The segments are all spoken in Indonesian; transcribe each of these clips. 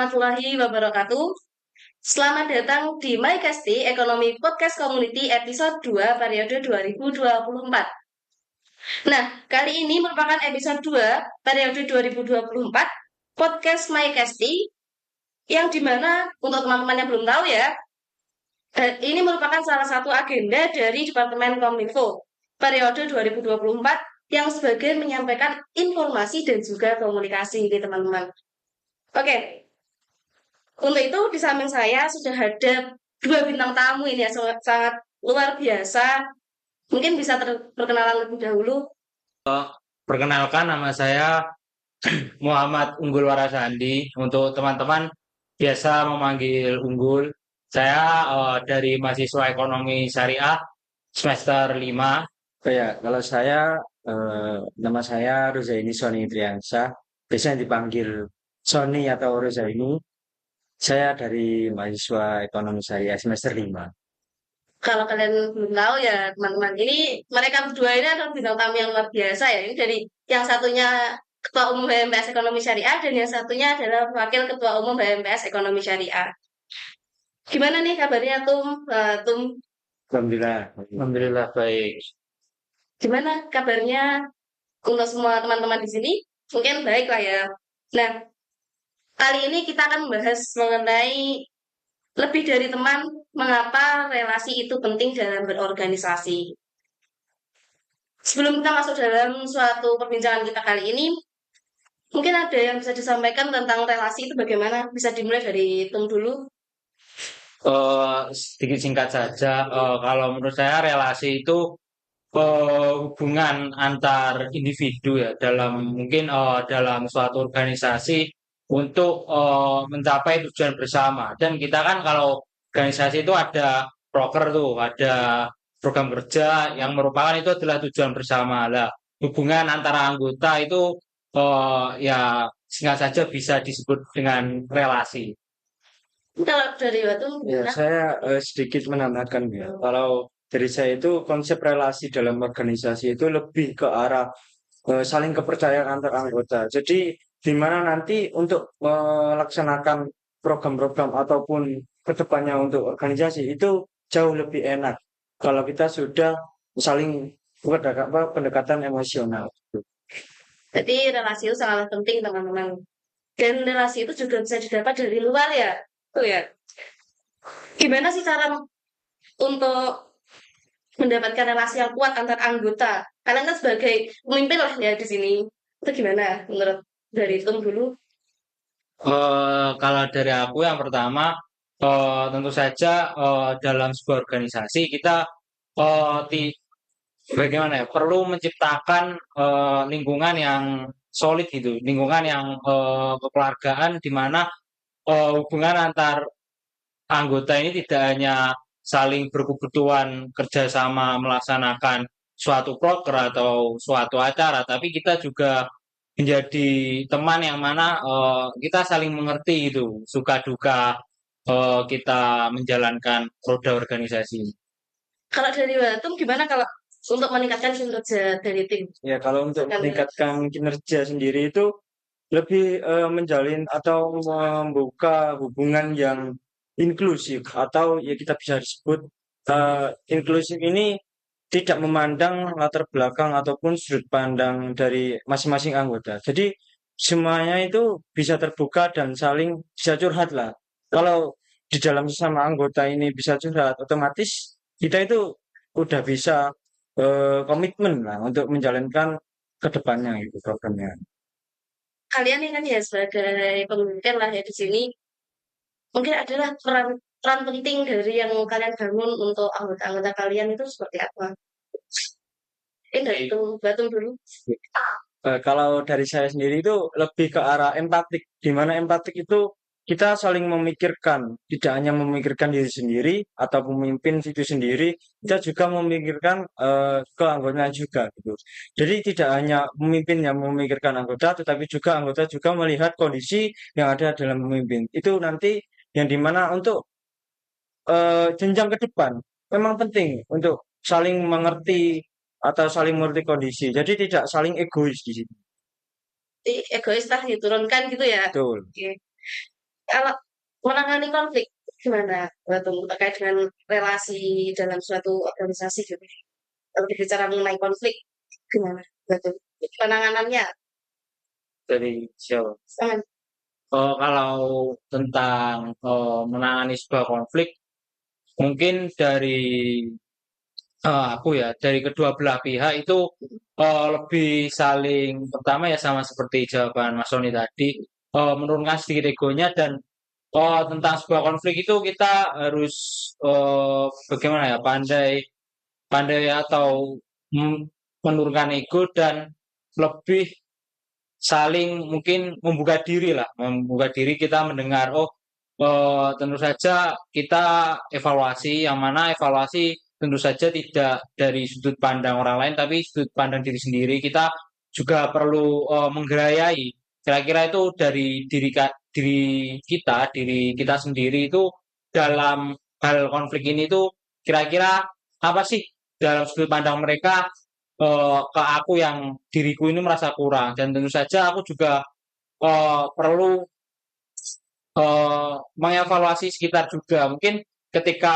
warahmatullahi wabarakatuh. Selamat datang di MyCasti Ekonomi Podcast Community episode 2 periode 2024. Nah, kali ini merupakan episode 2 periode 2024 Podcast MyCasti yang dimana untuk teman-teman yang belum tahu ya, ini merupakan salah satu agenda dari Departemen Kominfo periode 2024 yang sebagai menyampaikan informasi dan juga komunikasi ini teman-teman. Oke, untuk itu di samping saya sudah ada dua bintang tamu ini ya sangat luar biasa. Mungkin bisa perkenalan lebih dahulu. Perkenalkan, nama saya Muhammad Unggul Warasandi. Untuk teman-teman biasa memanggil Unggul. Saya dari mahasiswa Ekonomi Syariah semester 5. Kalau saya nama saya Rozaini Sony Triansyah, biasanya dipanggil Sony atau Rozaini. Saya dari mahasiswa Ekonomi Syariah semester 5. Kalau kalian belum tahu ya teman-teman, ini mereka berdua ini adalah bintang tamu yang luar biasa ya. Ini dari yang satunya Ketua Umum BMPS Ekonomi Syariah dan yang satunya adalah Wakil Ketua Umum BMPS Ekonomi Syariah. Gimana nih kabarnya Tum? Alhamdulillah baik. Gimana kabarnya untuk semua teman-teman di sini? Mungkin baik lah ya. Nah, kali ini kita akan membahas mengenai lebih dari teman, mengapa relasi itu penting dalam berorganisasi. Sebelum kita masuk dalam suatu perbincangan kita kali ini, mungkin ada yang bisa disampaikan tentang relasi itu bagaimana? Bisa dimulai dari Tum dulu. Sedikit singkat saja, kalau menurut saya relasi itu hubungan antar individu ya dalam suatu organisasi untuk mencapai tujuan bersama. Dan kita kan kalau organisasi itu ada proker tuh, ada program kerja yang merupakan itu adalah tujuan bersama. Lah, hubungan antara anggota itu ya singkat saja bisa disebut dengan relasi. Kalau dari Batu, Ya, saya sedikit menambahkan ya. Kalau dari saya itu konsep relasi dalam organisasi itu lebih ke arah saling kepercayaan antar anggota. Jadi di mana nanti untuk melaksanakan program-program ataupun kedepannya untuk organisasi itu jauh lebih enak kalau kita sudah saling pendekatan emosional. jadi relasi itu sangat penting teman-teman. Dan relasi itu juga bisa didapat dari luar ya. Tuh ya. Gimana sih cara untuk mendapatkan relasi yang kuat antar anggota? Kalian kan sebagai pemimpin lah ya di sini. Itu gimana menurut dari Tum dulu? Kalau dari aku yang pertama, tentu saja dalam sebuah organisasi kita eh, ti- bagaimana ya, perlu menciptakan lingkungan yang solid gitu, lingkungan yang kekeluargaan di mana hubungan antar anggota ini tidak hanya saling berkebutuhan kerjasama melaksanakan suatu proker atau suatu acara, tapi kita juga menjadi teman yang mana kita saling mengerti itu suka duka kita menjalankan roda organisasi. Kalau dari Tum gimana kalau untuk meningkatkan kinerja dari tim? Ya, kalau untuk meningkatkan kinerja sendiri itu lebih menjalin atau membuka hubungan yang inklusif atau ya kita bisa disebut inklusif ini tidak memandang latar belakang ataupun sudut pandang dari masing-masing anggota. Jadi semuanya itu bisa terbuka dan saling bisa curhat lah. Kalau di dalam sesama anggota ini bisa curhat, otomatis kita itu udah bisa komitmen lah untuk menjalankan ke depannya gitu programnya. Kalian ini kan ya sebagai pemimpin lah ya di sini. Mungkin adalah peran penting dari yang kalian bangun untuk anggota-anggota kalian itu seperti apa? Ini dari Tum dulu. Kalau dari saya sendiri itu lebih ke arah empatik, di mana empatik itu kita saling memikirkan, tidak hanya memikirkan diri sendiri atau pemimpin itu sendiri, kita juga memikirkan ke anggotanya juga gitu. Jadi tidak hanya pemimpin yang memikirkan anggota, tetapi juga anggota juga melihat kondisi yang ada dalam pemimpin. Itu nanti yang dimana untuk jenjang ke depan memang penting untuk saling mengerti atau saling mengerti kondisi. Jadi tidak saling egois di situ. Jadi egois lah diturunkan gitu ya. Betul. Oke. Kalau menangani konflik gimana Batu terkait dengan relasi dalam suatu organisasi gitu? Kalau berbicara mengenai konflik gimana Batu? Penanganannya dari siapa? sama Kalau tentang menangani sebuah konflik, mungkin dari aku ya, dari kedua belah pihak itu lebih saling, pertama ya sama seperti jawaban Mas Sony tadi, menurunkan sedikit egonya dan tentang sebuah konflik itu kita harus bagaimana ya, pandai pandai atau mm, menurunkan ego dan lebih saling mungkin membuka diri lah, membuka diri kita mendengar, oh tentu saja kita evaluasi, yang mana evaluasi tentu saja tidak dari sudut pandang orang lain, tapi sudut pandang diri sendiri. Kita juga perlu menggerayai. Kira-kira itu dari diri kita sendiri itu dalam hal konflik ini tuh kira-kira apa sih dalam sudut pandang mereka ke aku yang diriku ini merasa kurang dan tentu saja aku juga perlu mengevaluasi sekitar juga. Mungkin ketika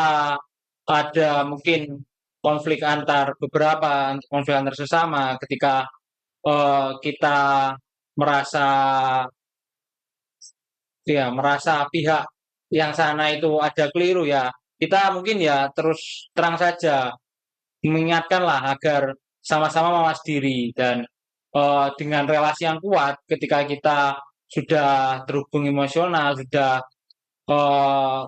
ada mungkin konflik antar sesama, ketika kita merasa merasa pihak yang sana itu ada keliru ya, kita mungkin ya terus terang saja mengingatkanlah agar sama-sama mawas diri dan dengan relasi yang kuat ketika kita sudah terhubung emosional, sudah eh,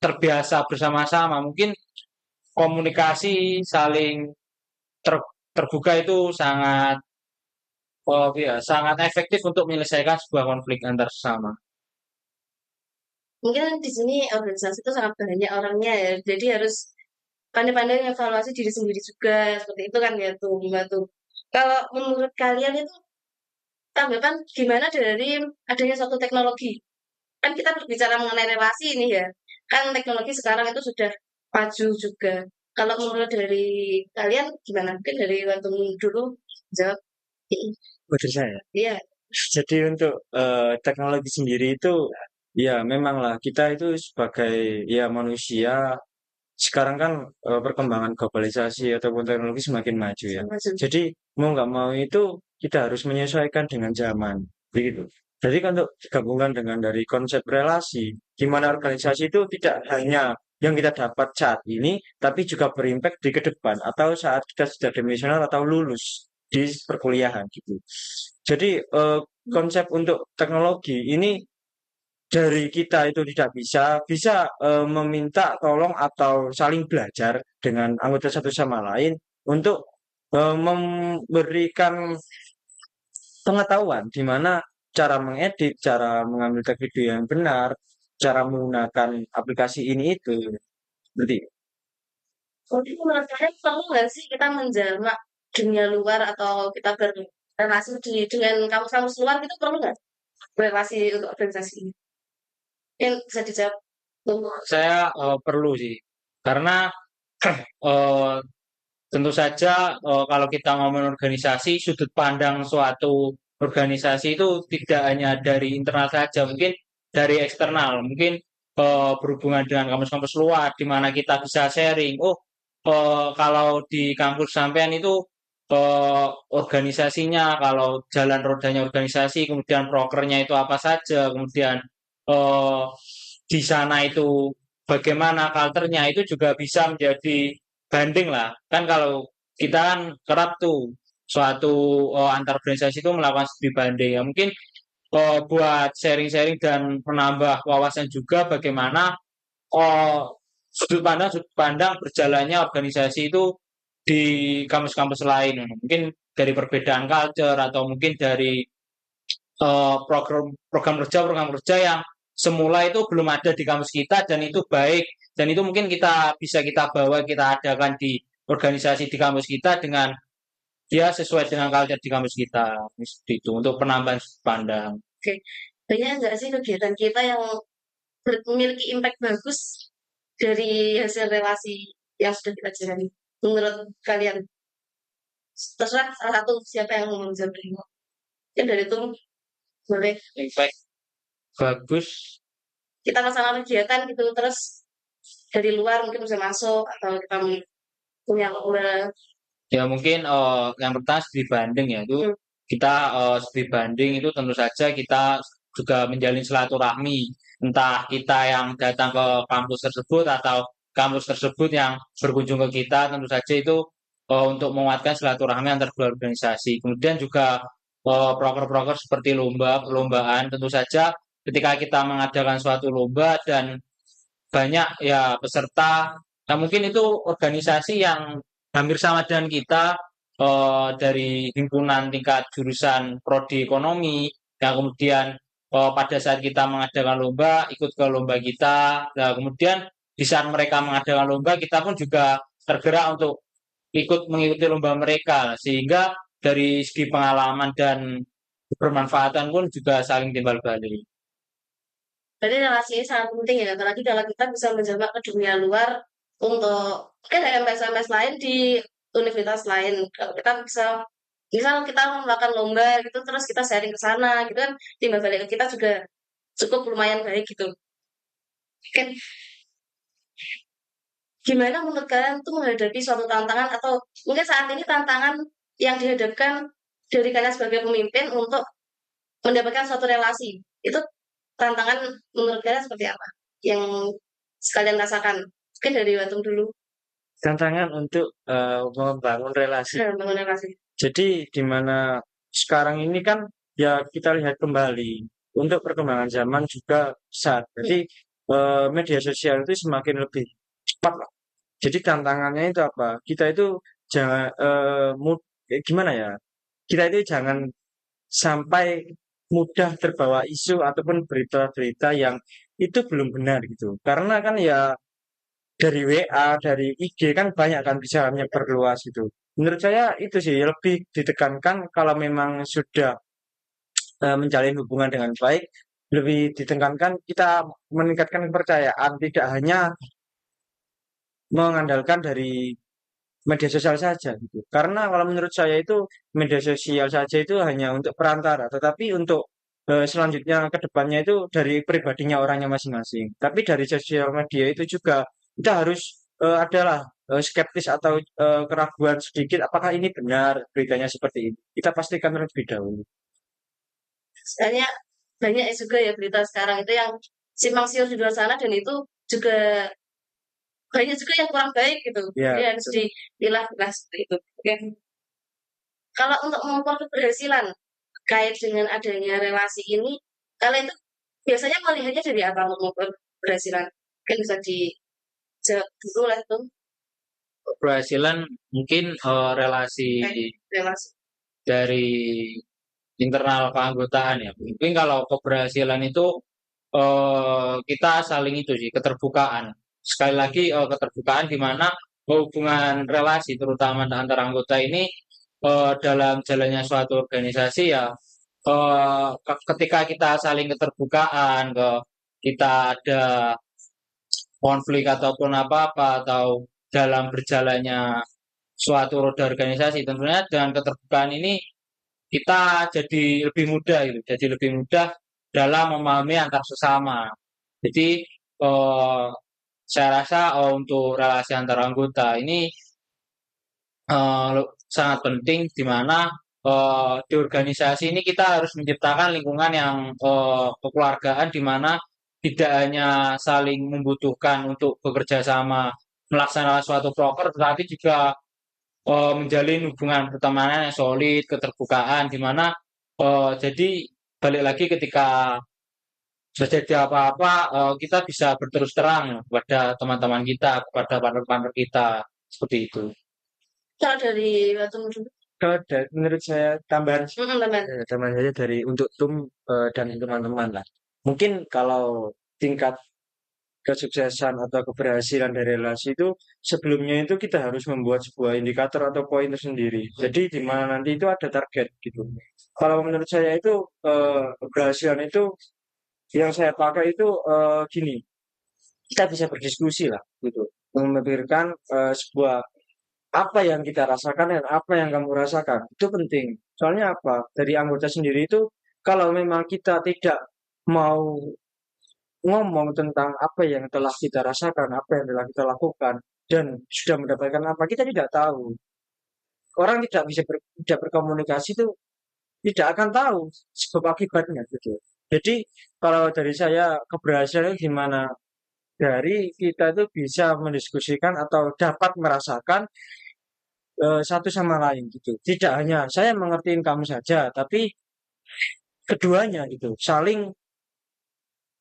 terbiasa bersama-sama, mungkin komunikasi saling terbuka itu sangat efektif untuk menyelesaikan sebuah konflik antar sesama. mungkin di sini organisasi itu sangat banyak orangnya ya, jadi harus pandai-pandai evaluasi diri sendiri juga seperti itu kan ya tuh Batu. Kalau menurut kalian itu tanggapan gimana dari adanya suatu teknologi? Kan kita berbicara mengenai relasi ini ya. Kan teknologi sekarang itu sudah maju juga. Kalau menurut dari kalian gimana? Mungkin dari waktu dulu jawab. Menurut saya. Iya, Jadi untuk teknologi sendiri itu ya memanglah kita itu sebagai ya manusia sekarang kan perkembangan globalisasi ataupun teknologi semakin maju ya. maju. Jadi mau nggak mau itu kita harus menyesuaikan dengan zaman, begitu. Jadi kan untuk digabungkan dengan dari konsep relasi, di mana organisasi itu tidak hanya yang kita dapat saat ini, tapi juga berimpact di ke depan atau saat kita sudah demisional atau lulus di perkuliahan gitu. Jadi konsep untuk teknologi ini dari kita itu tidak bisa meminta tolong atau saling belajar dengan anggota satu sama lain untuk memberikan pengetahuan di mana cara mengedit, cara mengambil tag video yang benar, cara menggunakan aplikasi ini itu. Jadi Jadi menurut kalian perlu nggak sih kita menjamak dunia luar atau kita berrelasi dengan kampus-kampus luar itu perlu nggak? Relasi untuk organisasi ini. Yang bisa dijawab. Tuh. Saya perlu sih, karena eh, tentu saja kalau kita ngomong organisasi, sudut pandang suatu organisasi itu tidak hanya dari internal saja, mungkin dari eksternal, mungkin berhubungan dengan kampus-kampus luar, di mana kita bisa sharing. Oh, kalau di kampus sampean itu organisasinya, kalau jalan rodanya organisasi, kemudian prokernya itu apa saja, kemudian eh, di sana itu bagaimana culture-nya itu juga bisa menjadi banding lah. Kan kalau kita kan kerap tuh suatu antar organisasi itu melakukan studi banding ya mungkin buat sharing-sharing dan menambah wawasan juga bagaimana oh, sudut pandang berjalannya organisasi itu di kampus-kampus lain. Mungkin dari perbedaan culture atau mungkin dari program kerja yang semula itu belum ada di kampus kita dan itu baik dan itu mungkin kita bawa kita adakan di organisasi di kampus kita dengan ya sesuai dengan culture di kampus kita seperti itu untuk penambahan sudut pandang. Oke. Banyak nggak sih kegiatan kita yang memiliki impact bagus dari hasil relasi yang sudah kita jalani? Menurut kalian, terserah salah satu siapa yang mau menjawab ini. Kan dari itu boleh. Impact bagus. Kita melaksanakan kegiatan gitu, terus dari luar mungkin bisa masuk atau kita punya lomba. Ya mungkin yang pertama studi banding ya itu Hmm. kita studi banding itu tentu saja kita juga menjalin silaturahmi, entah kita yang datang ke kampus tersebut atau kampus tersebut yang berkunjung ke kita, tentu saja itu untuk menguatkan silaturahmi antar dua organisasi. Kemudian juga proker-proker seperti lomba, perlombaan, tentu saja ketika kita mengadakan suatu lomba dan banyak ya peserta. Nah, mungkin itu organisasi yang hampir sama dengan kita dari himpunan tingkat jurusan prodi ekonomi yang kemudian pada saat kita mengadakan lomba ikut ke lomba kita. Nah, kemudian di saat mereka mengadakan lomba kita pun juga tergerak untuk ikut mengikuti lomba mereka sehingga dari segi pengalaman dan bermanfaatan pun juga saling timbal balik. Berarti relasinya sangat penting ya, apalagi kalau kita bisa menjamak ke dunia luar untuk mungkin ada MS-MS lain di universitas lain. Kalau kita bisa, misal kita melakukan lomba gitu, terus kita sharing ke sana gitu kan, timbal balik ke kita juga cukup lumayan baik gitu. Kan gimana menurut kalian tuh menghadapi suatu tantangan atau mungkin saat ini tantangan yang dihadapkan dari kalian sebagai pemimpin untuk mendapatkan suatu relasi itu tantangan menurut kalian seperti apa yang sekalian rasakan mungkin dari Watung dulu. Tantangan untuk membangun relasi. Membangun relasi. Jadi di mana sekarang ini kan ya kita lihat kembali untuk perkembangan zaman juga pesat. Jadi media sosial itu semakin lebih cepat lah. Jadi tantangannya itu apa? Kita itu jangan gimana ya? Kita itu jangan sampai mudah terbawa isu ataupun berita-berita yang itu belum benar gitu. Karena kan ya dari WA, dari IG kan banyak kan bisa menyebar luas gitu. Menurut saya itu sih lebih ditekankan kalau memang sudah menjalin hubungan dengan baik, lebih ditekankan kita meningkatkan kepercayaan, tidak hanya mengandalkan dari media sosial saja gitu. Karena kalau menurut saya itu media sosial saja itu hanya untuk perantara, tetapi untuk selanjutnya ke depannya itu dari pribadinya orangnya masing-masing. Tapi dari sosial media itu juga kita harus adalah skeptis atau keraguan sedikit apakah ini benar beritanya seperti ini. Kita pastikan terlebih dahulu. Soalnya banyak juga ya berita sekarang itu yang simpang siur di luar sana dan itu juga banyak juga yang kurang baik gitu. Ya, Jadi harus dipilah-pilah seperti itu. Oke. Kalau untuk mengukur keberhasilan terkait dengan adanya relasi ini, kalian itu biasanya melihatnya dari apa untuk mengukur keberhasilan? Mungkin bisa dijawab dulu lah tuh. Keberhasilan mungkin relasi Relasi. dari internal keanggotaan ya. Mungkin kalau keberhasilan itu kita saling itu sih keterbukaan. Sekali lagi keterbukaan di mana hubungan relasi terutama antara anggota ini dalam jalannya suatu organisasi ya ketika kita saling keterbukaan kita ada konflik ataupun apa-apa atau dalam berjalannya suatu roda organisasi tentunya dengan keterbukaan ini kita jadi lebih mudah gitu, jadi lebih mudah dalam memahami antar sesama. Jadi eh, saya rasa untuk relasi antar anggota ini sangat penting di mana di organisasi ini kita harus menciptakan lingkungan yang kekeluargaan di mana tidak hanya saling membutuhkan untuk bekerja sama melaksanakan suatu proker, tetapi juga menjalin hubungan pertemanan yang solid, keterbukaan, di mana jadi balik lagi ketika terjadi apa-apa kita bisa berterus terang kepada teman-teman kita, kepada partner-partner kita seperti itu. Kalau dari Watung dulu. Kalau menurut saya tambahan Teman. tambahan saja dari untuk dan teman-teman lah. Mungkin kalau tingkat kesuksesan atau keberhasilan dari relasi itu sebelumnya itu kita harus membuat sebuah indikator atau poin tersendiri. Jadi di mana nanti itu ada target gitu. Kalau menurut saya itu keberhasilan itu yang saya pakai itu gini, kita bisa berdiskusi lah gitu, memikirkan sebuah apa yang kita rasakan dan apa yang kamu rasakan itu penting. Soalnya apa? Dari anggota sendiri itu kalau memang kita tidak mau ngomong tentang apa yang telah kita rasakan, apa yang telah kita lakukan, dan sudah mendapatkan apa, kita tidak tahu. Orang tidak bisa tidak berkomunikasi itu tidak akan tahu sebab akibatnya gitu. Jadi kalau dari saya keberhasilan gimana? Dari kita itu bisa mendiskusikan atau dapat merasakan satu sama lain gitu. Tidak hanya saya mengertiin kamu saja, tapi keduanya gitu, saling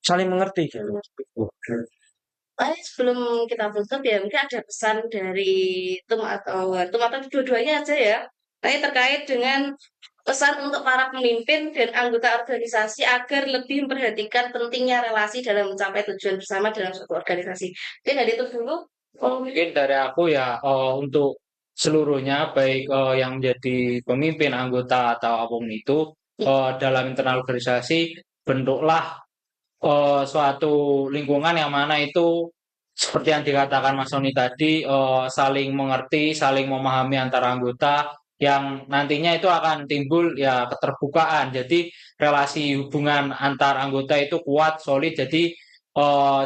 saling mengerti gitu. Sebelum kita tutup ya, mungkin ada pesan dari Tum atau dua-duanya aja ya. Tapi terkait dengan pesan untuk para pemimpin dan anggota organisasi agar lebih memperhatikan pentingnya relasi dalam mencapai tujuan bersama dalam suatu organisasi. Mungkin dari itu dulu. Mungkin dari aku ya untuk seluruhnya baik yang menjadi pemimpin, anggota atau apapun itu dalam internal organisasi bentuklah suatu lingkungan yang mana itu seperti yang dikatakan Mas Sony tadi saling mengerti, saling memahami antara anggota yang nantinya itu akan timbul ya keterbukaan. Jadi relasi hubungan antar anggota itu kuat, solid. Jadi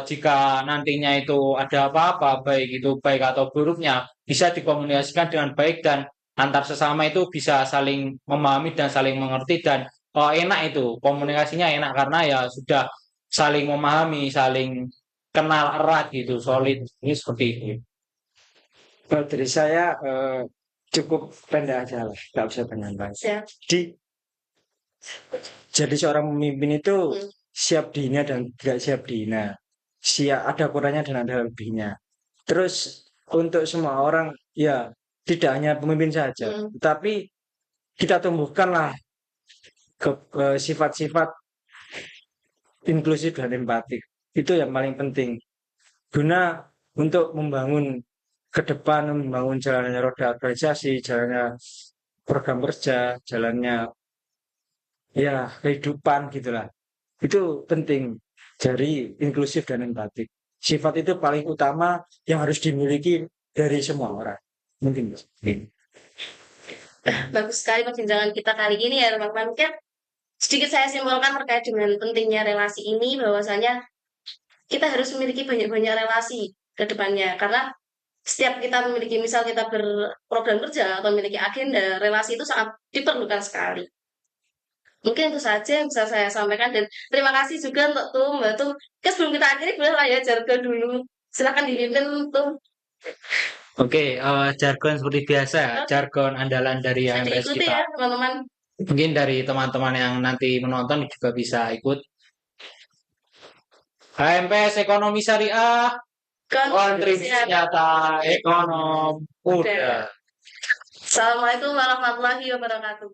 jika nantinya itu ada apa-apa, baik itu baik atau buruknya, bisa dikomunikasikan dengan baik dan antar sesama itu bisa saling memahami dan saling mengerti dan enak itu komunikasinya enak karena ya sudah saling memahami, saling kenal erat gitu, solid. Ini seperti itu. Kalau dari saya cukup pendek aja lah, nggak usah banyak-banyak. Ya. Jadi seorang pemimpin itu Hmm. siap dihina dan tidak siap dihina. Siap ada kurangnya dan ada lebihnya. Terus untuk semua orang ya tidak hanya pemimpin saja, tapi kita tumbuhkanlah sifat-sifat inklusif dan empatik. Itu yang paling penting. Guna untuk membangun ke depan, membangun jalannya roda organisasi, jalannya program kerja, jalannya ya kehidupan gitulah. Itu penting dari inklusif dan empatik. Sifat itu paling utama yang harus dimiliki dari semua orang. Mungkin. Bagus sekali perbincangan kita kali ini ya teman-teman. Mungkin sedikit saya simpulkan terkait dengan pentingnya relasi ini bahwasanya kita harus memiliki banyak-banyak relasi ke depannya karena setiap kita memiliki misal kita berprogram kerja atau memiliki agenda, relasi itu sangat diperlukan sekali. Mungkin itu saja yang bisa saya sampaikan dan terima kasih juga untuk Mbak Tum. Sebelum kita akhiri boleh lah ya jargon dulu. Silakan dipimpin Tum. Oke, jargon seperti biasa, jargon andalan dari Bisa AMPS diikuti kita. ya teman-teman. Mungkin dari teman-teman yang nanti menonton juga bisa ikut. AMPS Ekonomi Syariah, kontribusi nyata ekonom. Udah. Assalamualaikum warahmatullahi wabarakatuh.